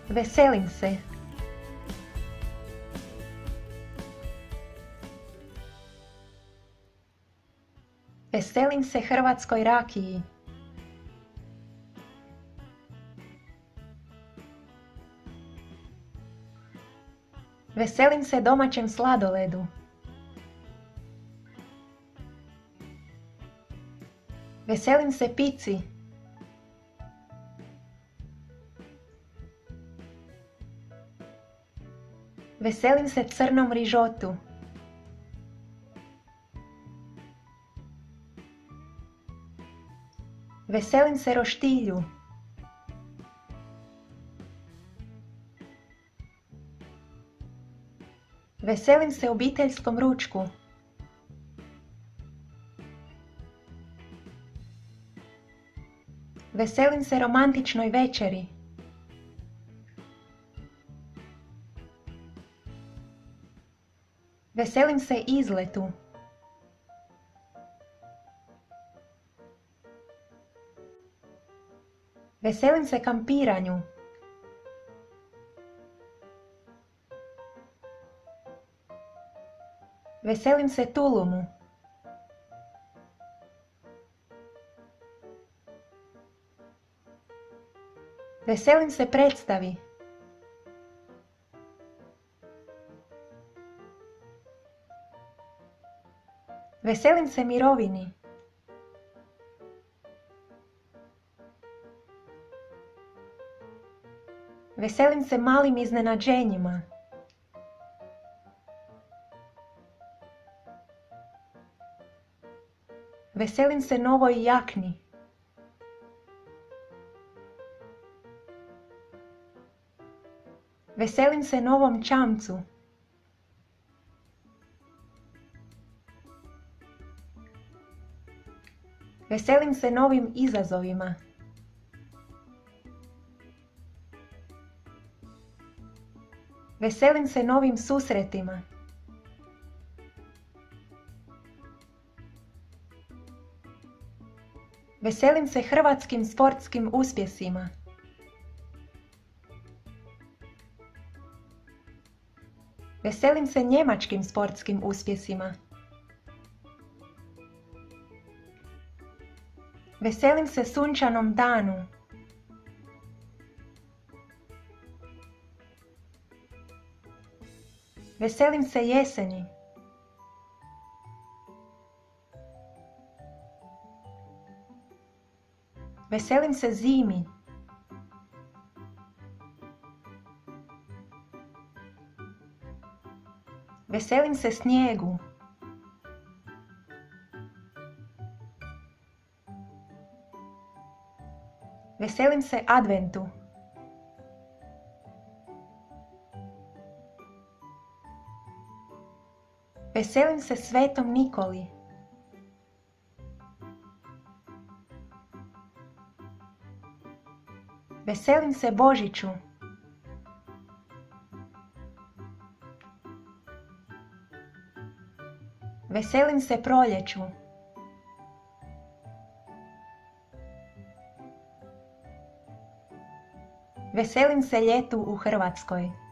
Veselim se. Veselim se hrvatskoj rakiji. Veselim se domaćem sladoledu. Veselim se pici. Veselim se crnom rižotu. Veselim se roštilju. Veselim se obiteljskom ručku. Veselim se romantičnoj večeri. Veselim se izletu. Veselim se kampiranju. Veselim se tulumu. Veselim se predstavi. Veselim se mirovini. Veselim se malim iznenađenjima. Veselim se novoj jakni. Veselim se novom čamcu. Veselim se novim izazovima. Veselim se novim susretima. Veselim se hrvatskim sportskim uspjesima. Veselim se njemačkim sportskim uspjesima. Veselim se sunčanom danu. Veselim se jeseni. Veselim se zimi. Veselim se snijegu. Veselim se adventu. Veselim se Svetom Nikoli. Veselim se Božiću. Veselim se proljeću. Veselim se ljetu u Hrvatskoj.